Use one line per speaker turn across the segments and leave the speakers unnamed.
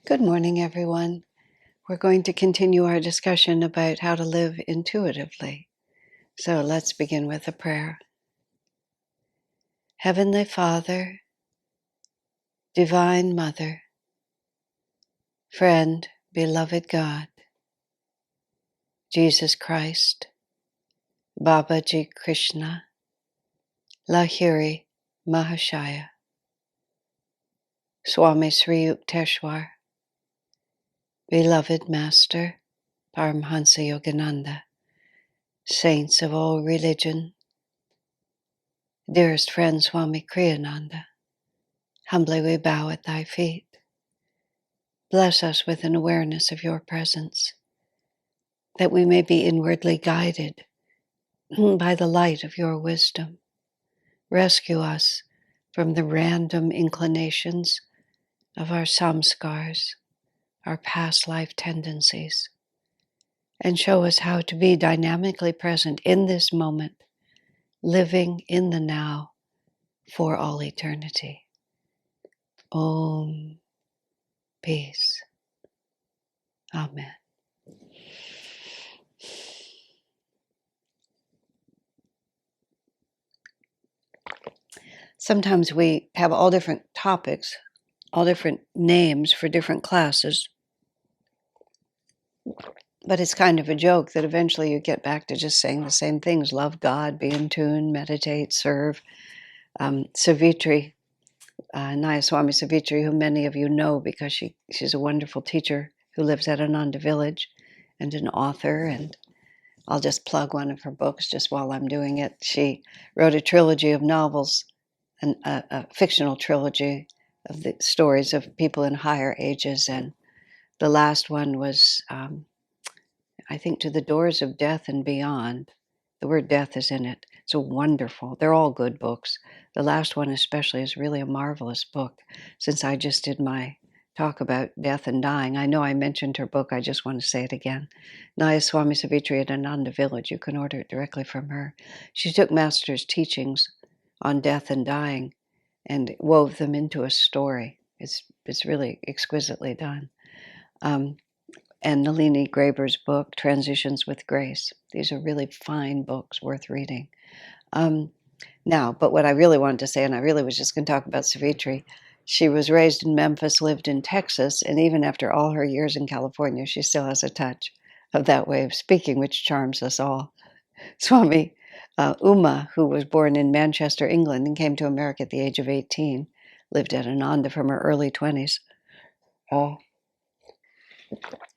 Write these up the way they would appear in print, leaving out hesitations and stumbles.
Good morning, everyone. We're going to continue our discussion about how to live intuitively. So let's begin with a prayer. Heavenly Father, Divine Mother, Friend, Beloved God, Jesus Christ, Babaji Krishna, Lahiri Mahashaya, Swami Sri Yukteswar, Beloved Master, Paramhansa Yogananda, Saints of all religion, dearest friend Swami Kriyananda, humbly we bow at thy feet. Bless us with an awareness of your presence, that we may be inwardly guided by the light of your wisdom. Rescue us from the random inclinations of our samskars, our past life tendencies, and show us how to be dynamically present in this moment, living in the now for all eternity. Om. Peace. Amen. Sometimes we have all different topics, all different names for different classes, but it's kind of a joke that eventually you get back to just saying the same things: love God, be in tune, meditate, serve. Savitri, Nayaswami Savitri, who many of you know because she's a wonderful teacher who lives at Ananda Village and an author, and I'll just plug one of her books just while I'm doing it. She wrote a trilogy of novels, a fictional trilogy of the stories of people in higher ages, and the last one was, I think, To the Doors of Death and Beyond. The word death is in it. It's a wonderful, they're all good books. The last one especially is really a marvelous book. Since I just did my talk about death and dying, I know I mentioned her book, I just want to say it again. Nayaswami Savitri at Ananda Village, you can order it directly from her. She took Master's teachings on death and dying and wove them into a story. It's really exquisitely done. And Nalini Graeber's book, Transitions with Grace. These are really fine books worth reading. Now, but what I really wanted to say, and I really was just going to talk about Savitri, she was raised in Memphis, lived in Texas, and even after all her years in California, she still has a touch of that way of speaking, which charms us all. Swami Uma, who was born in Manchester, England, and came to America at the age of 18, lived at Ananda from her early 20s.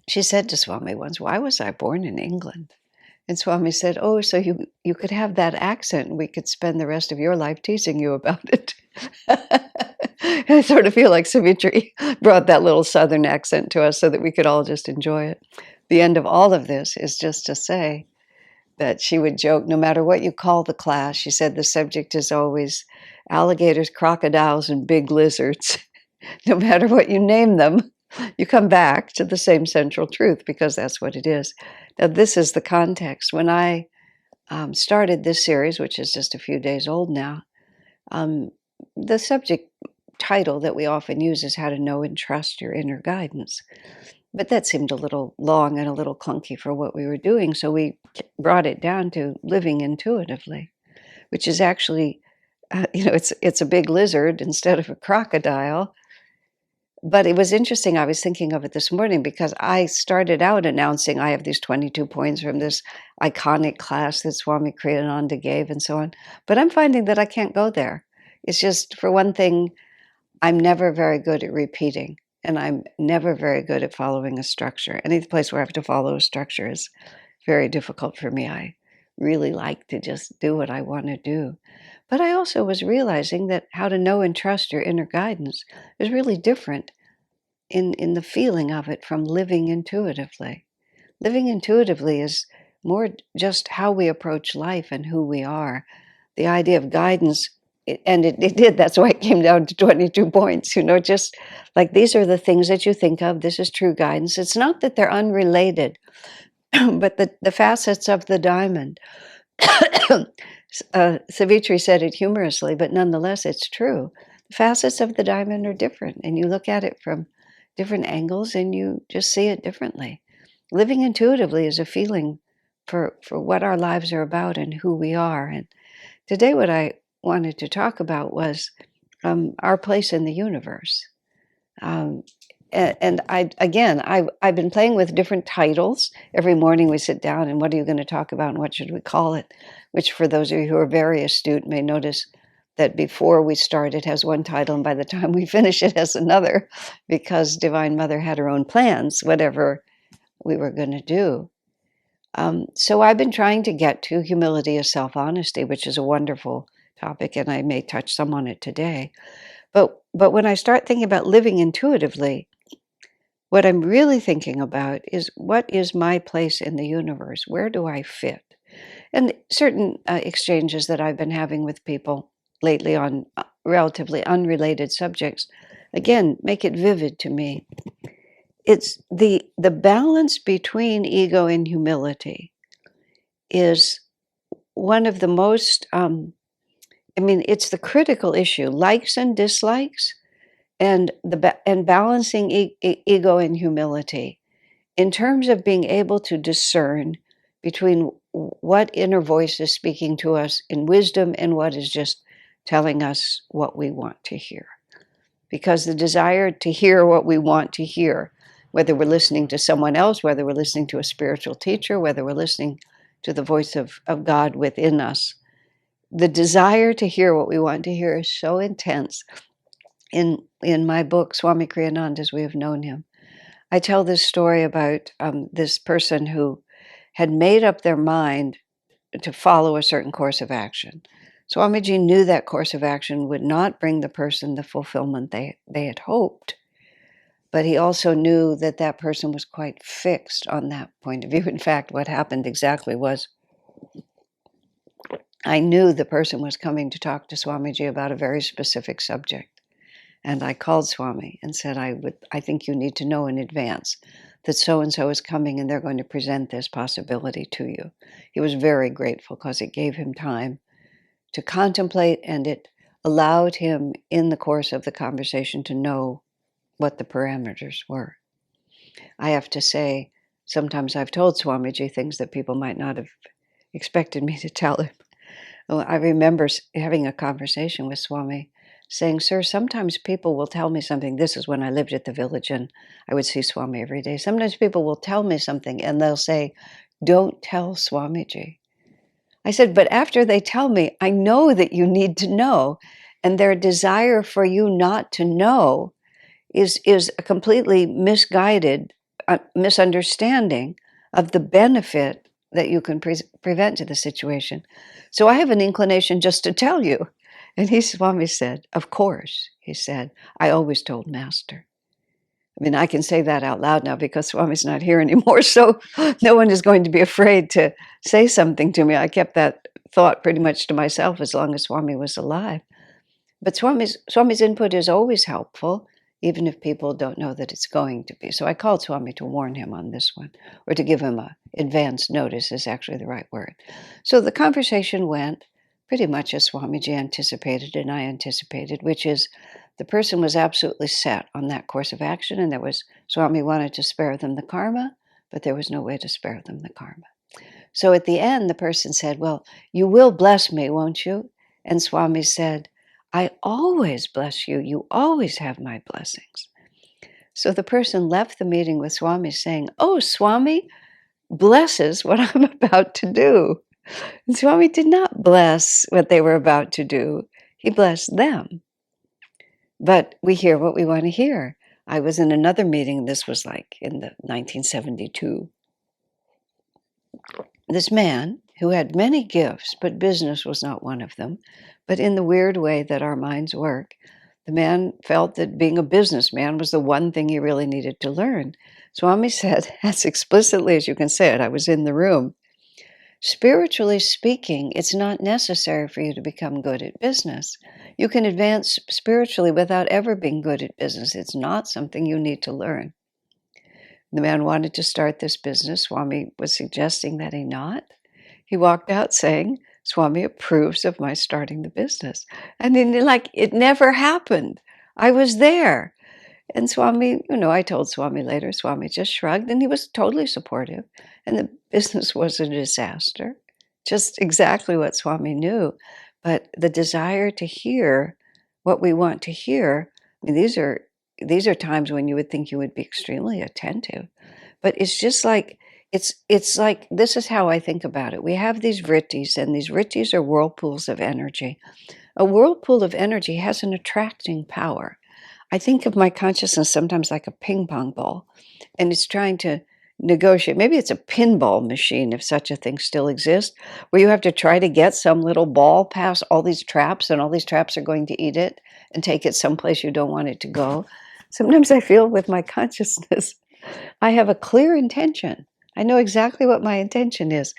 She said to Swami once, "Why was I born in England?" And Swami said, "Oh, so you could have that accent and we could spend the rest of your life teasing you about it." I sort of feel like Savitri brought that little southern accent to us so that we could all just enjoy it. The end of all of this is just to say that she would joke, no matter what you call the class, she said the subject is always alligators, crocodiles, and big lizards. No matter what you name them, you come back to the same central truth because that's what it is. Now, this is the context. When I started this series, which is just a few days old now, the subject title that we often use is How to Know and Trust Your Inner Guidance. But that seemed a little long and a little clunky for what we were doing, so we brought it down to living intuitively, which is actually, it's a big lizard instead of a crocodile. But it was interesting, I was thinking of it this morning because I started out announcing I have these 22 points from this iconic class that Swami Kriyananda gave and so on. But I'm finding that I can't go there. It's just, for one thing, I'm never very good at repeating, and I'm never very good at following a structure. Any place where I have to follow a structure is very difficult for me. I really like to just do what I want to do. But I also was realizing that how to know and trust your inner guidance is really different in the feeling of it from living intuitively. Living intuitively is more just how we approach life and who we are. The idea of guidance, it did, that's why it came down to 22 points, just like these are the things that you think of, this is true guidance. It's not that they're unrelated, but the facets of the diamond. Savitri said it humorously, but nonetheless, it's true. The facets of the diamond are different, and you look at it from different angles and you just see it differently. Living intuitively is a feeling for what our lives are about and who we are. And today, what I wanted to talk about was our place in the universe. Um, and I've been playing with different titles. Every morning we sit down and what are you going to talk about and what should we call it? Which, for those of you who are very astute, may notice that before we start, it has one title, and by the time we finish, it has another, because Divine Mother had her own plans, whatever we were going to do. So I've been trying to get to humility as self-honesty, which is a wonderful topic, and I may touch some on it today. But when I start thinking about living intuitively, what I'm really thinking about is what is my place in the universe? Where do I fit? And certain exchanges that I've been having with people lately on relatively unrelated subjects, again, make it vivid to me. It's the balance between ego and humility is one of the most, it's the critical issue, likes and dislikes, and and balancing ego and humility in terms of being able to discern between what inner voice is speaking to us in wisdom and what is just telling us what we want to hear. Because the desire to hear what we want to hear, whether we're listening to someone else, whether we're listening to a spiritual teacher, whether we're listening to the voice of God within us, the desire to hear what we want to hear is so intense. In my book, Swami Kriyananda, as we have known him, I tell this story about this person who had made up their mind to follow a certain course of action. Swamiji knew that course of action would not bring the person the fulfillment they had hoped, but he also knew that that person was quite fixed on that point of view. In fact, what happened exactly was I knew the person was coming to talk to Swamiji about a very specific subject. And I called Swami and said, I think you need to know in advance that so-and-so is coming and they're going to present this possibility to you. He was very grateful because it gave him time to contemplate, and it allowed him in the course of the conversation to know what the parameters were. I have to say, sometimes I've told Swamiji things that people might not have expected me to tell him. I remember having a conversation with Swami saying, "Sir, sometimes people will tell me something." This is when I lived at the village and I would see Swami every day. Sometimes people will tell me something and they'll say, "Don't tell Swamiji." I said, "But after they tell me, I know that you need to know. And their desire for you not to know is a completely misguided misunderstanding of the benefit that you can prevent to the situation. So I have an inclination just to tell you." And Swami said, "Of course," he said, "I always told Master." I mean, I can say that out loud now because Swami's not here anymore, so no one is going to be afraid to say something to me. I kept that thought pretty much to myself as long as Swami was alive. But Swami's input is always helpful, even if people don't know that it's going to be. So I called Swami to warn him on this one, or to give him a advance notice is actually the right word. So the conversation went pretty much as Swamiji anticipated and I anticipated, which is the person was absolutely set on that course of action, and Swami wanted to spare them the karma, but there was no way to spare them the karma. So at the end, the person said, "Well, you will bless me, won't you?" And Swami said, "I always bless you. You always have my blessings." So the person left the meeting with Swami saying, "Oh, Swami blesses what I'm about to do." And Swami did not bless what they were about to do. He blessed them. But we hear what we want to hear. I was in another meeting, this was like in the 1972. This man who had many gifts, but business was not one of them, but in the weird way that our minds work, the man felt that being a businessman was the one thing he really needed to learn. Swami said, as explicitly as you can say it, I was in the room, "Spiritually speaking, it's not necessary for you to become good at business. You can advance spiritually without ever being good at business. It's not something you need to learn." The man wanted to start this business. Swami was suggesting that he not. He walked out saying, "Swami approves of my starting the business." And then, like, it never happened. I was there. And Swami, I told Swami later, Swami just shrugged and he was totally supportive. And the business was a disaster, just exactly what Swami knew. But the desire to hear what we want to hear, I mean, these are times when you would think you would be extremely attentive. But it's just like, it's like, this is how I think about it. We have these vrittis, and these vrittis are whirlpools of energy. A whirlpool of energy has an attracting power. I think of my consciousness sometimes like a ping pong ball, and it's trying to negotiate. Maybe it's a pinball machine, if such a thing still exists, where you have to try to get some little ball past all these traps, and all these traps are going to eat it and take it someplace you don't want it to go. Sometimes I feel with my consciousness, I have a clear intention. I know exactly what my intention is,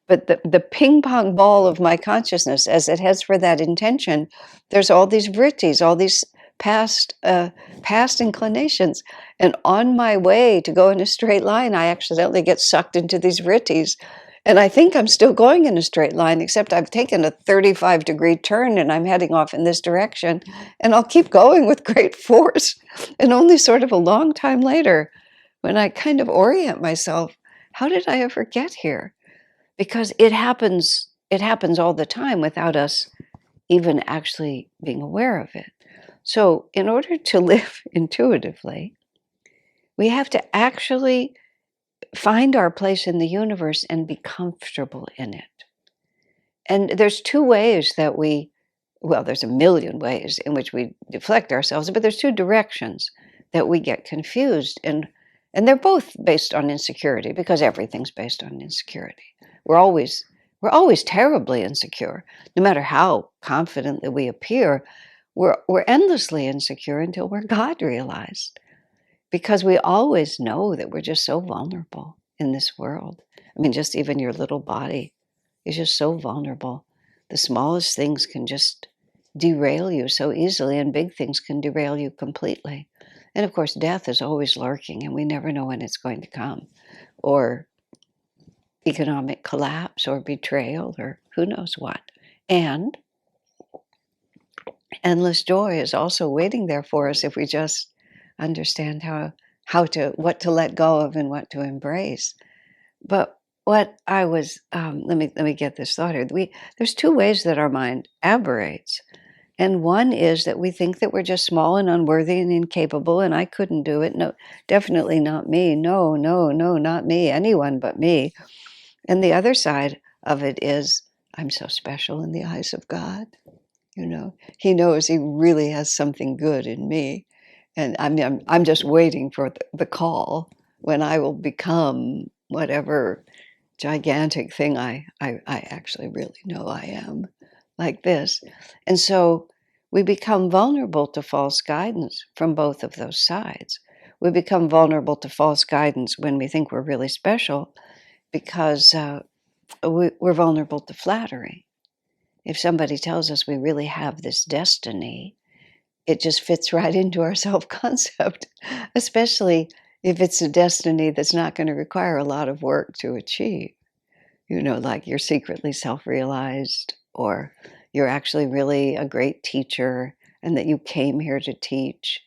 but the ping pong ball of my consciousness, as it heads for that intention, there's all these vrittis, all these past inclinations. And on my way to go in a straight line, I accidentally get sucked into these vrittis. And I think I'm still going in a straight line, except I've taken a 35-degree turn and I'm heading off in this direction. And I'll keep going with great force. And only sort of a long time later, when I kind of orient myself, how did I ever get here? Because it happens all the time without us even actually being aware of it. So in order to live intuitively, we have to actually find our place in the universe and be comfortable in it. And there's two ways that there's a million ways in which we deflect ourselves, but there's two directions that we get confused. And they're both based on insecurity, because everything's based on insecurity. We're always terribly insecure. No matter how confident that we appear, we're endlessly insecure until we're God realized. Because we always know that we're just so vulnerable in this world. I mean, just even your little body is just so vulnerable. The smallest things can just derail you so easily, and big things can derail you completely. And of course, death is always lurking, and we never know when it's going to come, or economic collapse, or betrayal, or who knows what. And endless joy is also waiting there for us if we just understand what to let go of and what to embrace. But what I was let me get this thought here. There's two ways that our mind aberrates. And one is that we think that we're just small and unworthy and incapable, and I couldn't do it. No, definitely not me. No, no, no, not me. Anyone but me. And the other side of it is, I'm so special in the eyes of God. He knows he really has something good in me. And I'm just waiting for the call when I will become whatever gigantic thing I actually really know I am, like this. And so we become vulnerable to false guidance from both of those sides. We become vulnerable to false guidance when we think we're really special, because we're vulnerable to flattery. If somebody tells us we really have this destiny, it just fits right into our self-concept, especially if it's a destiny that's not going to require a lot of work to achieve. Like you're secretly self-realized, or you're actually really a great teacher, and that you came here to teach.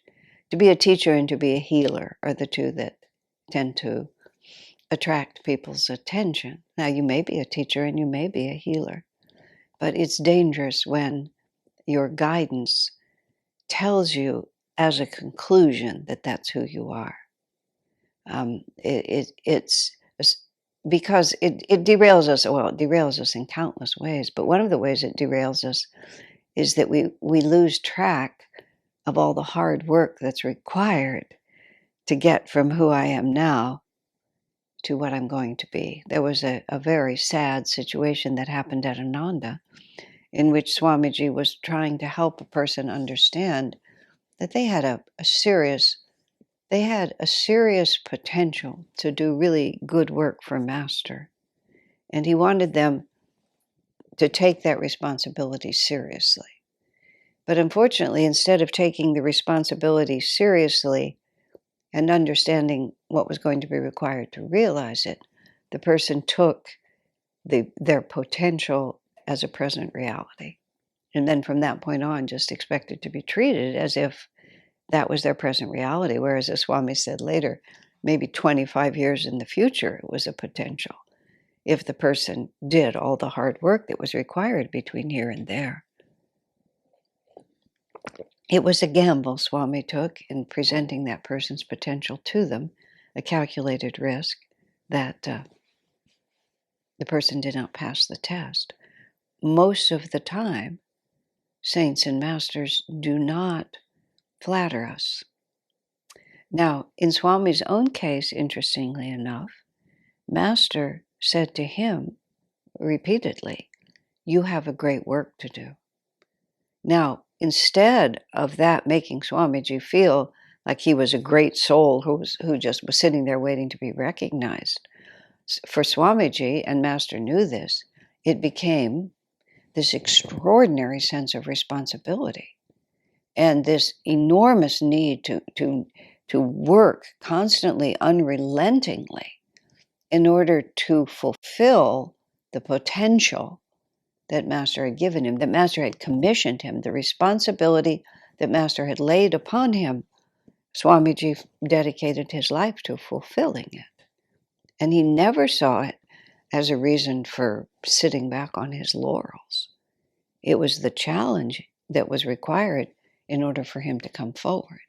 To be a teacher and to be a healer are the two that tend to attract people's attention. Now, you may be a teacher and you may be a healer, but it's dangerous when your guidance tells you as a conclusion that that's who you are. It's because it derails us. Well, it derails us in countless ways, but one of the ways it derails us is that we lose track of all the hard work that's required to get from who I am now to what I'm going to be. There was a very sad situation that happened at Ananda, in which Swamiji was trying to help a person understand that they had a serious potential to do really good work for Master. And he wanted them to take that responsibility seriously. But unfortunately, instead of taking the responsibility seriously and understanding what was going to be required to realize it, the person took their potential as a present reality. And then from that point on, just expected to be treated as if that was their present reality. Whereas, as Swami said later, maybe 25 years in the future, it was a potential if the person did all the hard work that was required between here and there. It was a gamble Swami took in presenting that person's potential to them, a calculated risk that the person did not pass the test. Most of the time, saints and masters do not flatter us. Now, in Swami's own case, interestingly enough, Master said to him repeatedly, "You have a great work to do." Now, instead of that making Swamiji feel like he was a great soul who just was sitting there waiting to be recognized, for Swamiji, and Master knew this, it became this extraordinary sense of responsibility and this enormous need to work constantly, unrelentingly, in order to fulfill the potential that Master had given him, that Master had commissioned him, the responsibility that Master had laid upon him. Swamiji dedicated his life to fulfilling it. And he never saw it as a reason for sitting back on his laurels. It was the challenge that was required in order for him to come forward.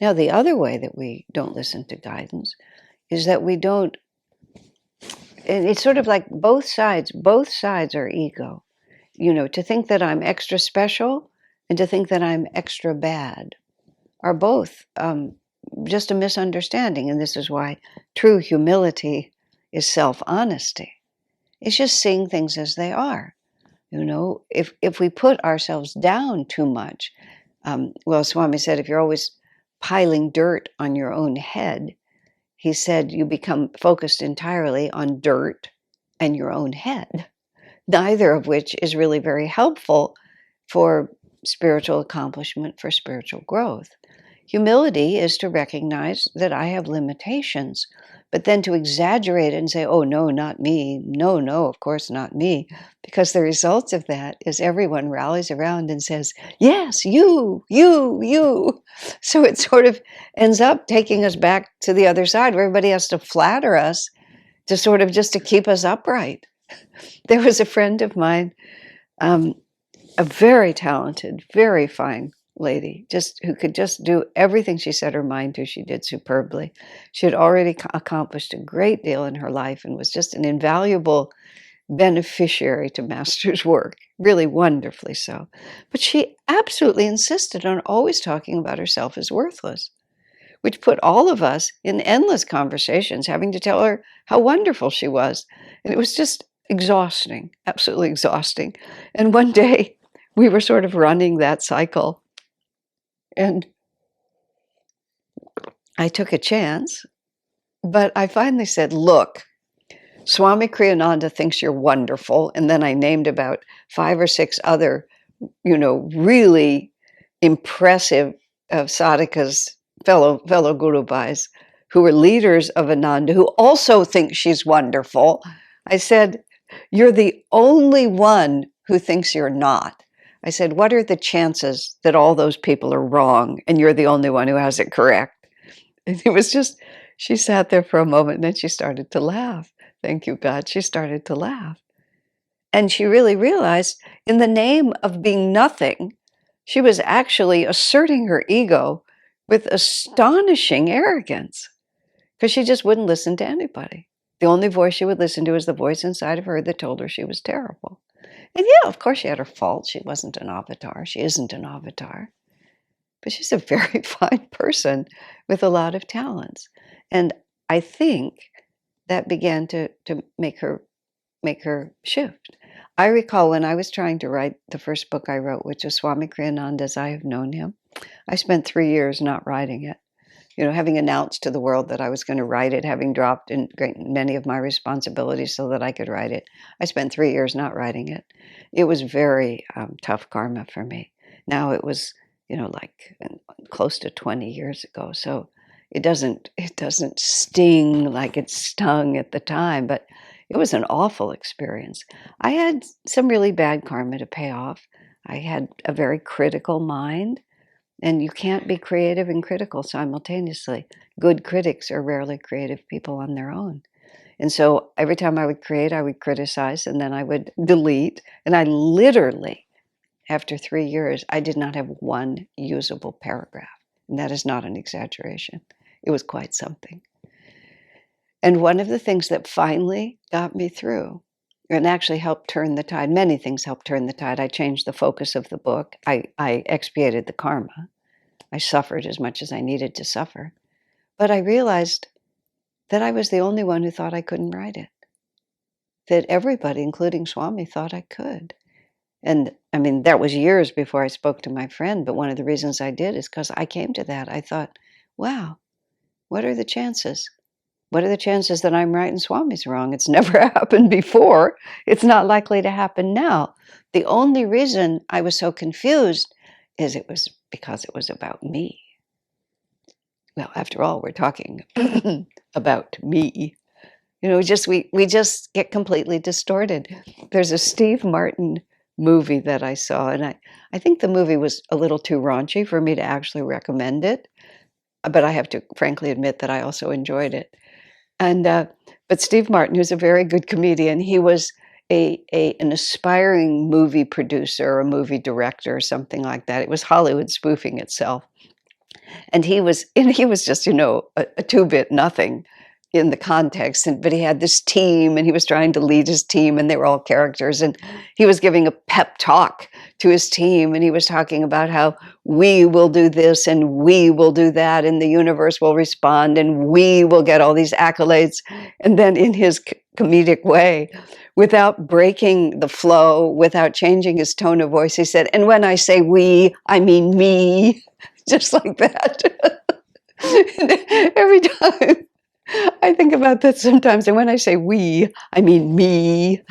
Now, the other way that we don't listen to guidance is that we don't, and it's sort of like both sides are ego. You know, to think that I'm extra special and to think that I'm extra bad are both just a misunderstanding. And this is why true humility is self-honesty. It's just seeing things as they are. You know, if we put ourselves down too much, well, Swami said, if you're always piling dirt on your own head, he said you become focused entirely on dirt and your own head, neither of which is really very helpful for spiritual accomplishment, for spiritual growth. Humility is to recognize that I have limitations, but then to exaggerate it and say, oh, no, not me. No, of course not me. Because the result of that is everyone rallies around and says, yes, you. So it sort of ends up taking us back to the other side where everybody has to flatter us to sort of just to keep us upright. There was a friend of mine, a very talented, very fine lady, who could just do everything she set her mind to. She did superbly. She had already accomplished a great deal in her life and was just an invaluable beneficiary to Master's work, really wonderfully so. But she absolutely insisted on always talking about herself as worthless, which put all of us in endless conversations, having to tell her how wonderful she was. And it was just exhausting, absolutely exhausting. And one day we were sort of running that cycle. And I took a chance, but I finally said, look, Swami Kriyananda thinks you're wonderful. And then I named about 5 or 6 other, really impressive sadhakas, fellow Guru Bhais, who were leaders of Ananda, who also think she's wonderful. I said, you're the only one who thinks you're not. I said, what are the chances that all those people are wrong and you're the only one who has it correct? And it was just, she sat there for a moment and then she started to laugh. Thank you, God. She started to laugh. And she really realized in the name of being nothing, she was actually asserting her ego with astonishing arrogance because she just wouldn't listen to anybody. The only voice she would listen to was the voice inside of her that told her she was terrible. And yeah, of course she had her faults. She wasn't an avatar. She isn't an avatar. But she's a very fine person with a lot of talents. And I think that began to make her shift. I recall when I was trying to write the first book I wrote, which was Swami Kriyananda as I Have Known Him, I spent 3 years not writing it. Having announced to the world that I was going to write it, having dropped in many of my responsibilities so that I could write it, I spent 3 years not writing it. It was very tough karma for me. Now it was, like close to 20 years ago. So it doesn't sting like it stung at the time, but it was an awful experience. I had some really bad karma to pay off. I had a very critical mind. And you can't be creative and critical simultaneously. Good critics are rarely creative people on their own. And so every time I would create, I would criticize, and then I would delete. And I literally, after 3 years, I did not have one usable paragraph. And that is not an exaggeration. It was quite something. And one of the things that finally got me through and actually helped turn the tide, many things helped turn the tide. I changed the focus of the book. I expiated the karma. I suffered as much as I needed to suffer. But I realized that I was the only one who thought I couldn't write it. That everybody, including Swami, thought I could. And I mean, that was years before I spoke to my friend, but one of the reasons I did is because I came to that. I thought, wow, what are the chances? What are the chances that I'm right and Swami's wrong? It's never happened before. It's not likely to happen now. The only reason I was so confused is it was because it was about me. Well, after all, we're talking about me. You know, we just get completely distorted. There's a Steve Martin movie that I saw, and I think the movie was a little too raunchy for me to actually recommend it, but I have to frankly admit that I also enjoyed it. And but Steve Martin, who's a very good comedian, he was an aspiring movie producer, a movie director, or something like that. It was Hollywood spoofing itself. And he was just, you know, a two-bit nothing in the context, but he had this team, and he was trying to lead his team, and they were all characters, and he was giving a pep talk to his team, and he was talking about how we will do this and we will do that, and the universe will respond, and we will get all these accolades. And then in his comedic way, without breaking the flow, without changing his tone of voice, he said, "And when I say we, I mean me." Just like that. Every time I think about that sometimes, and when I say we, I mean me.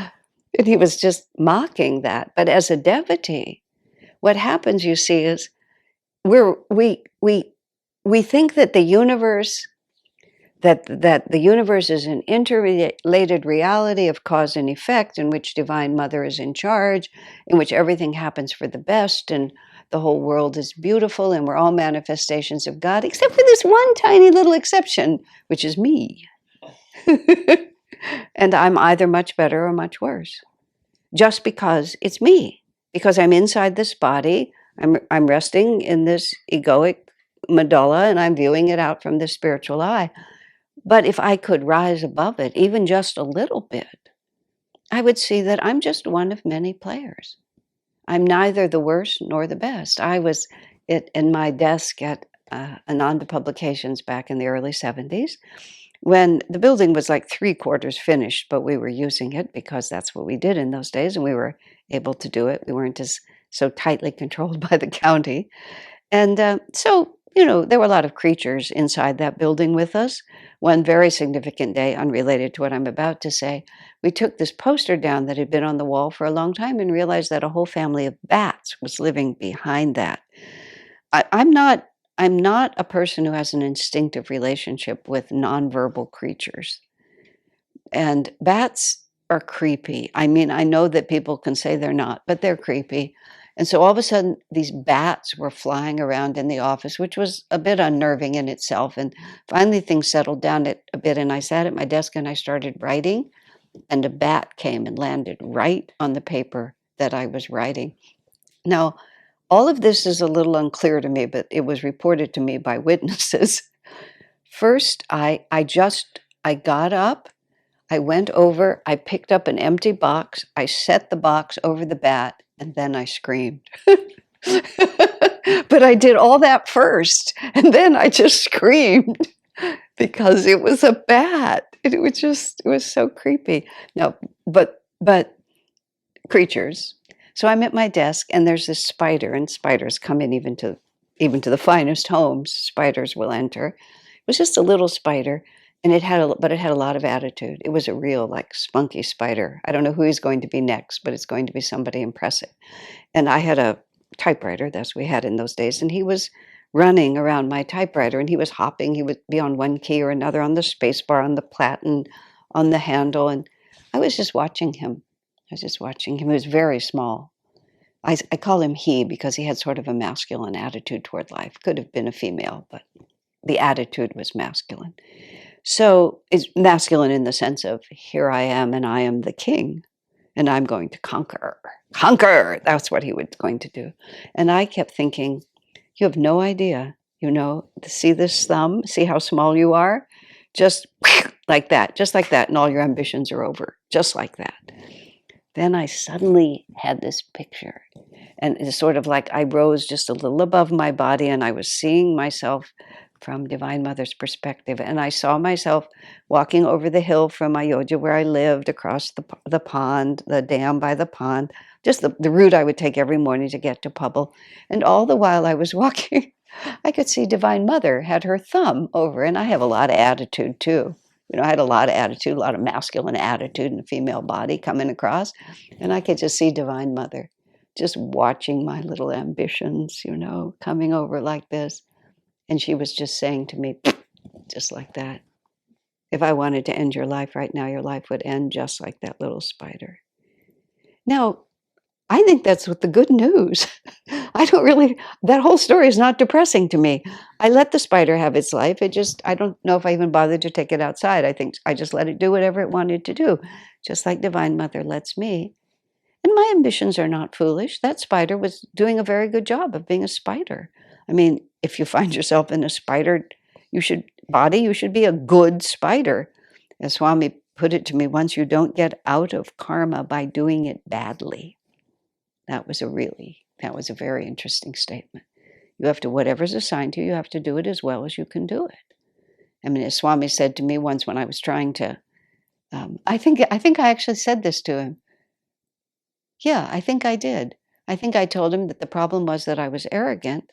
And he was just mocking that. But as a devotee, what happens, you see, is we think that the universe is an interrelated reality of cause and effect, in which Divine Mother is in charge, in which everything happens for the best, and the whole world is beautiful, and we're all manifestations of God, except for this one tiny little exception, which is me. And I'm either much better or much worse, just because it's me, because I'm inside this body, I'm resting in this egoic medulla, and I'm viewing it out from the spiritual eye. But if I could rise above it, even just a little bit, I would see that I'm just one of many players. I'm neither the worst nor the best. I was in my desk at Ananda Publications back in the early 70s, when the building was like 3/4 finished, but we were using it because that's what we did in those days, and we were able to do it. We weren't so tightly controlled by the county. And so, you know, there were a lot of creatures inside that building with us. One very significant day, unrelated to what I'm about to say, we took this poster down that had been on the wall for a long time and realized that a whole family of bats was living behind that. I'm not a person who has an instinctive relationship with nonverbal creatures. And bats are creepy. I mean, I know that people can say they're not, but they're creepy. And so all of a sudden, these bats were flying around in the office, which was a bit unnerving in itself. And finally, things settled down a bit. And I sat at my desk and I started writing. And a bat came and landed right on the paper that I was writing. Now, all of this is a little unclear to me, but it was reported to me by witnesses. First, I got up. I went over, I picked up an empty box, I set the box over the bat, and then I screamed. But I did all that first, and then I just screamed because it was a bat. It was so creepy. No, but creatures. So I'm at my desk, and there's this spider, and spiders come in even to the finest homes. Spiders will enter. It was just a little spider. And it had a lot of attitude. It was a real, like, spunky spider. I don't know who he's going to be next, but it's going to be somebody impressive. And I had a typewriter, that's what we had in those days, and he was running around my typewriter, and he was hopping. He would be on one key or another, on the space bar, on the platen, on the handle, and I was just watching him. He was very small. I call him he because he had sort of a masculine attitude toward life. Could have been a female, but the attitude was masculine. So it's masculine in the sense of, here I am and I am the king and I'm going to conquer. Conquer! That's what he was going to do. And I kept thinking, you have no idea, see this thumb? See how small you are? Just like that, just like that, and all your ambitions are over, just like that. Then I suddenly had this picture, and it's sort of like I rose just a little above my body, and I was seeing myself from Divine Mother's perspective, and I saw myself walking over the hill from Ayodhya, where I lived, across the pond, the dam by the pond, just the route I would take every morning to get to Pubble. And all the while I was walking, I could see Divine Mother had her thumb over, and I have a lot of attitude too. I had a lot of attitude, a lot of masculine attitude in the female body coming across. And I could just see Divine Mother just watching my little ambitions, coming over like this. And she was just saying to me, just like that, if I wanted to end your life right now, your life would end just like that little spider. Now, I think that's what the good news. That whole story is not depressing to me. I let the spider have its life. I don't know if I even bothered to take it outside. I think I just let it do whatever it wanted to do, just like Divine Mother lets me. And my ambitions are not foolish. That spider was doing a very good job of being a spider. I mean, if you find yourself in a spider, you should be a good spider. As Swami put it to me once, you don't get out of karma by doing it badly. That was a very interesting statement. You have to, whatever's assigned to you, you have to do it as well as you can do it. I mean, as Swami said to me once when I was trying to, I think I actually said this to him. Yeah, I think I did. I think I told him that the problem was that I was arrogant.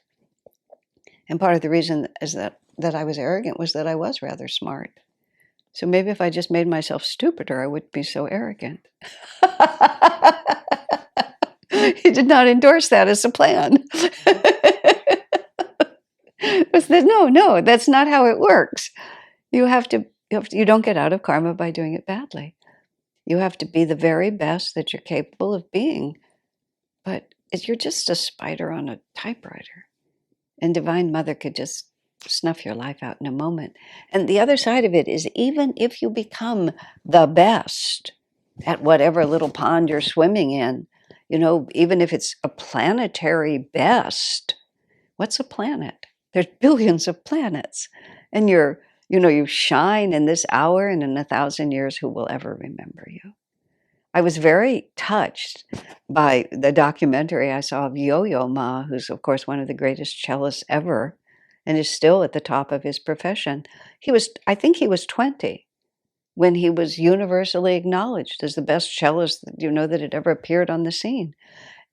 And part of the reason is that I was arrogant was that I was rather smart. So maybe if I just made myself stupider, I wouldn't be so arrogant. He did not endorse that as a plan. No, that's not how it works. You don't get out of karma by doing it badly. You have to be the very best that you're capable of being. But you're just a spider on a typewriter. And Divine Mother could just snuff your life out in a moment. And the other side of it is, even if you become the best at whatever little pond you're swimming in, even if it's a planetary best, what's a planet? There's billions of planets. And you shine in this hour, and in 1,000 years, who will ever remember you? I was very touched by the documentary I saw of Yo-Yo Ma, who's, of course, one of the greatest cellists ever and is still at the top of his profession. I think he was 20 when he was universally acknowledged as the best cellist that had ever appeared on the scene.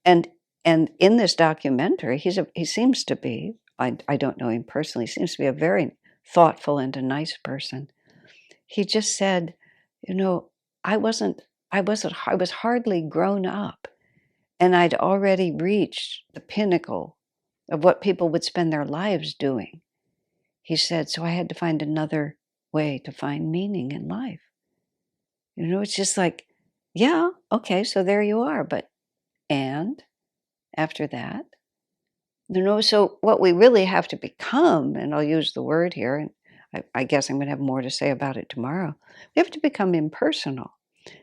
And in this documentary, he seems to be, I don't know him personally, he seems to be a very thoughtful and a nice person. He just said, I was hardly grown up, and I'd already reached the pinnacle of what people would spend their lives doing. He said, so I had to find another way to find meaning in life. It's just like, yeah, okay, so there you are, and after that, so what we really have to become, and I'll use the word here, and I guess I'm going to have more to say about it tomorrow, we have to become impersonal.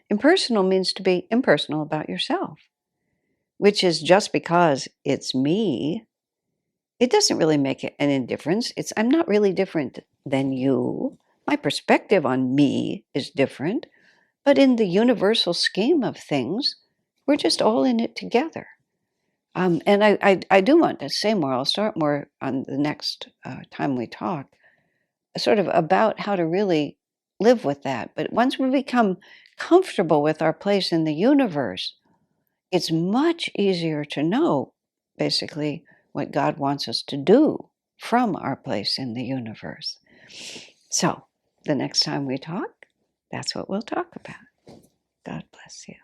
Impersonal means to be impersonal about yourself, which is just because it's me, it doesn't really make any difference. I'm not really different than you. My perspective on me is different, but in the universal scheme of things, we're just all in it together. And I do want to say more. I'll start more on the next time we talk, sort of about how to really live with that. But once we become comfortable with our place in the universe, it's much easier to know, basically, what God wants us to do from our place in the universe. So, the next time we talk, that's what we'll talk about. God bless you.